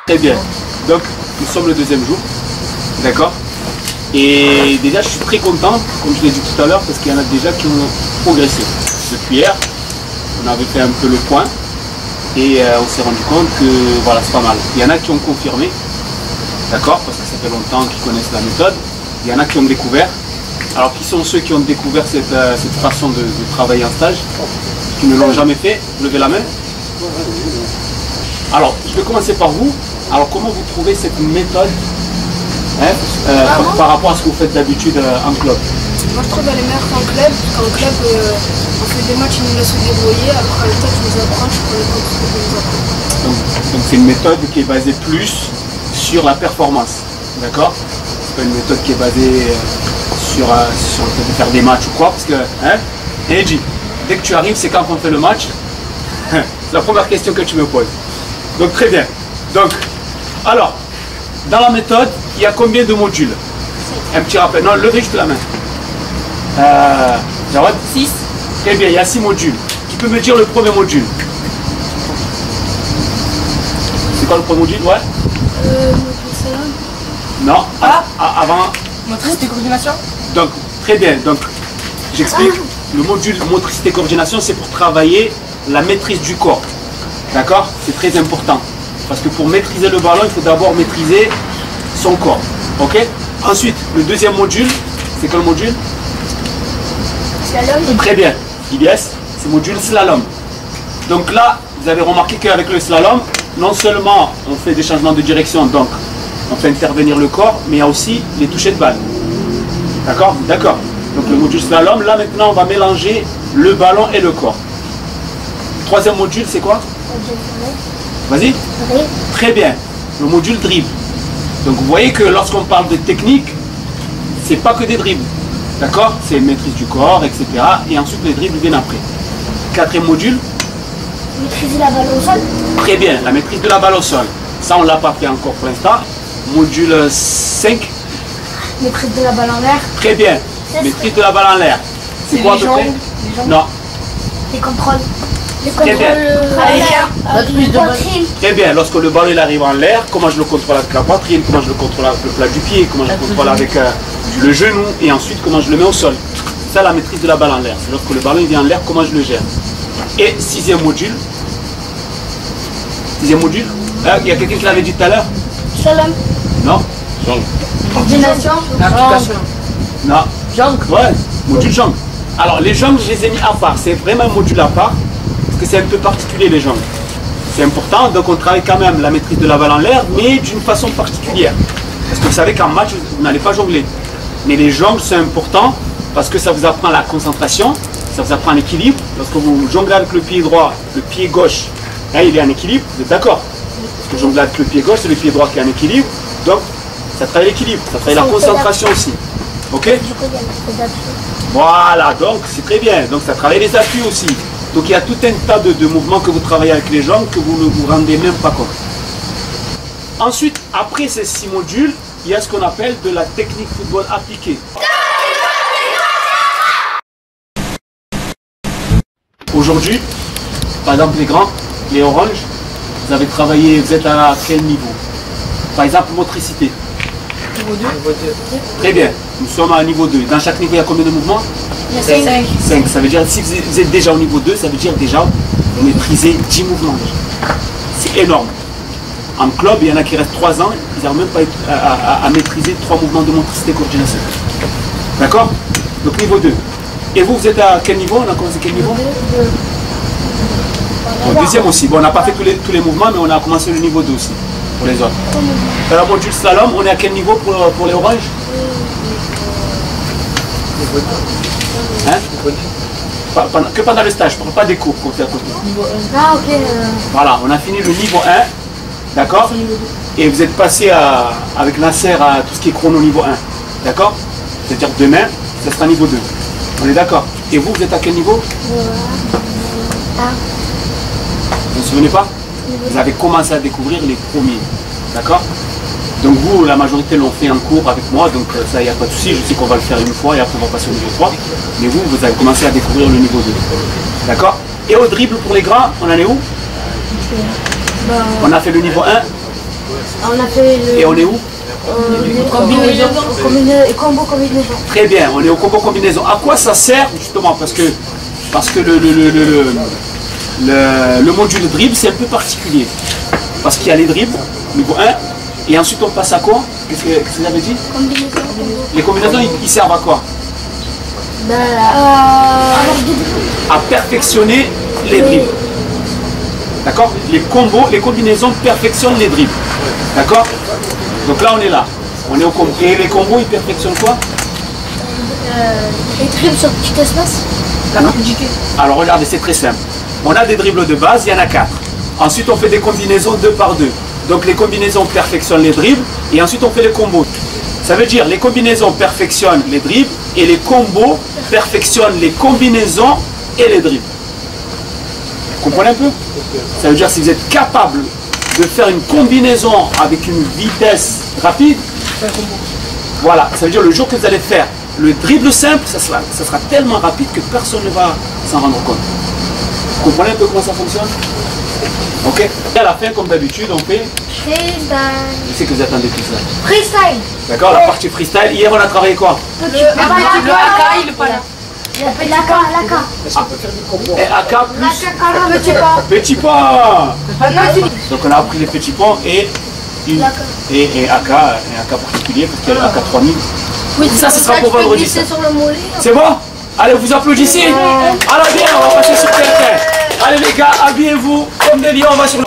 Très bien. Donc, nous sommes le deuxième jour. D'accord. Et déjà, je suis très content, comme je l'ai dit tout à l'heure, parce qu'il y en a déjà qui ont progressé. Depuis hier, on avait fait un peu le point. Et on s'est rendu compte que voilà, c'est pas mal. Il y en a qui ont confirmé. D'accord, parce que ça fait longtemps qu'ils connaissent la méthode. Il y en a qui ont découvert. Alors, qui sont ceux qui ont découvert cette façon de travailler en stage? Qui ne l'ont jamais fait? Levez la main. Alors, je vais commencer par vous. Alors, comment vous trouvez cette méthode par rapport à ce que vous faites d'habitude en club? Moi, je trouve qu'elle est meilleure qu'en club. Qu'en club, on fait des matchs, ils nous laissent se débrouiller. Alors qu'en méthode, tu nous apprends, je prends les comptes que tu nous apprends. Donc, c'est une méthode qui est basée plus sur la performance. D'accord? C'est pas une méthode qui est basée sur le fait de faire des matchs ou quoi. Parce que, Eddie, dès que tu arrives, c'est quand on fait le match. C'est la première question que tu me poses. Donc, très bien. Donc, alors, dans la méthode, il y a combien de modules? Un petit rappel. Non, levez juste la main. Jawad? 6. Très bien, il y a 6 modules. Tu peux me dire le premier module? C'est quoi le premier module? Ouais? Non. Avant. Motricité et coordination. Donc, très bien. Donc, j'explique. Le module motricité et coordination, c'est pour travailler la maîtrise du corps. D'accord? C'est très important. Parce que pour maîtriser le ballon, il faut d'abord maîtriser son corps. Ok? Ensuite, le deuxième module, c'est quel module? Slalom. Très bien. IBS, c'est le module slalom. Donc là, vous avez remarqué qu'avec le slalom, non seulement on fait des changements de direction, donc on fait intervenir le corps, mais il y a aussi les touchés de balle. D'accord? D'accord. Donc le module slalom, là maintenant on va mélanger le ballon et le corps. Troisième module, c'est quoi? Vas-y. Très bien. Le module dribble. Donc vous voyez que lorsqu'on parle de technique, c'est pas que des dribbles. D'accord? C'est maîtrise du corps, etc. Et ensuite les dribbles viennent après. Quatrième module. Maîtriser la balle au sol. Très bien, la maîtrise de la balle au sol. Ça on l'a pas fait encore pour l'instant. Module 5. Maîtrise de la balle en l'air. Très bien. Maîtrise de la balle en l'air. C'est quoi à peu près? Non. Les contrôles. Les Très bien. Très bien, lorsque le ballon il arrive en l'air, comment je le contrôle avec la poitrine, comment je le contrôle avec le plat du pied, comment je le contrôle avec le genou, et ensuite comment je le mets au sol. C'est ça la maîtrise de la balle en l'air. C'est lorsque le ballon il vient en l'air, comment je le gère. Et sixième module. Sixième module. Il y a quelqu'un qui l'avait dit tout à l'heure? Slalom. Non? Coordination. Application. Non. Jong. Ouais, module jambes. Alors les jambes, je les ai mis à part. C'est vraiment un module à part. Parce que c'est un peu particulier les jambes. C'est important, donc on travaille quand même la maîtrise de la balle en l'air, mais d'une façon particulière. Parce que vous savez qu'en match, vous n'allez pas jongler. Mais les jambes, c'est important parce que ça vous apprend la concentration, ça vous apprend l'équilibre. Lorsque vous jonglez avec le pied droit, le pied gauche, là, il est en équilibre, vous êtes d'accord? Parce que jongler avec le pied gauche, c'est le pied droit qui est en équilibre. Donc, ça travaille l'équilibre, ça travaille la concentration aussi. Ok? Du coup, il y a les appuis. Voilà, donc c'est très bien. Donc ça travaille les appuis aussi. Donc il y a tout un tas de mouvements que vous travaillez avec les jambes que vous ne vous rendez même pas compte. Ensuite, après ces 6 modules, il y a ce qu'on appelle de la technique football appliquée. Aujourd'hui, par exemple les grands, les oranges, vous avez travaillé, vous êtes à quel niveau? Par exemple, motricité. Niveau 2. Très bien, nous sommes à niveau 2. Dans chaque niveau, il y a combien de mouvements? Il y a 5. 5. Ça veut dire, si vous êtes déjà au niveau 2, ça veut dire déjà vous maîtrisez 10 mouvements. C'est énorme. En club, il y en a qui restent 3 ans, ils n'arrivent même pas à maîtriser 3 mouvements de motricité et coordination. D'accord? Donc niveau 2. Et vous, vous êtes à quel niveau? On a commencé quel niveau? Bon, deuxième aussi. Bon, on n'a pas fait tous les mouvements, mais on a commencé le niveau 2 aussi, pour les autres. Dans la module slalom, on est à quel niveau pour les oranges? Hein? Que pendant le stage, je ne parle pas des cours qu'on fait à côté. Ah, ok. Voilà, on a fini le niveau 1, d'accord? Et vous êtes passé avec Nasser à tout ce qui est chrono niveau 1, d'accord? C'est-à-dire demain, ça sera niveau 2. On est d'accord? Et vous, vous êtes à quel niveau? Vous ne vous souvenez pas? Vous avez commencé à découvrir les premiers, d'accord? Donc vous, la majorité l'ont fait en cours avec moi, donc ça, il n'y a pas de souci, je sais qu'on va le faire une fois et après on va passer au niveau 3. Mais vous, vous avez commencé à découvrir le niveau 2. D'accord? Et au dribble pour les grands, on en est où? On a fait le niveau 1. On a fait le... Et on est où? Combinaison. Combo combinaison. Très bien, on est au combo combinaison. À quoi ça sert justement? Parce que le module dribble, c'est un peu particulier. Parce qu'il y a les dribbles, niveau 1, et ensuite on passe à quoi? Qu'est-ce que vous avez dit? Combinaison. Les combinaisons, ils servent à quoi? À perfectionner les dribbles. D'accord? Les combos, les combinaisons perfectionnent les dribbles. D'accord? Donc là, on est là. On est au combo. Et les combos, ils perfectionnent quoi? Les dribbles sur petit espace. La rapidité. Alors regardez, c'est très simple. On a des dribbles de base, il y en a 4. Ensuite, on fait des combinaisons 2 par 2. Donc les combinaisons perfectionnent les dribbles et ensuite on fait les combos. Ça veut dire les combinaisons perfectionnent les dribbles et les combos perfectionnent les combinaisons et les dribbles. Vous comprenez un peu? Ça veut dire si vous êtes capable de faire une combinaison avec une vitesse rapide, voilà, ça veut dire le jour que vous allez faire le dribble simple, ça sera tellement rapide que personne ne va s'en rendre compte. Vous comprenez un peu comment ça fonctionne? Ok. Et à la fin, comme d'habitude, on fait... Freestyle. Je sais que vous attendez tout ça. Freestyle. D'accord, la partie freestyle. Hier, on a travaillé quoi? Le AK, le pala. Et AK plus Petit pas. petit pas. Donc on a appris les petits ponts et AK particulier parce qu'il y a le AK 3000. Oui, Ça, ce sera pour vendredi. Ça. Sur le mollet. C'est bon? Allez, vous applaudissez. Alors bien, on va passer sur TF1. Allez les gars, habillez-vous comme des lions, on va sur le...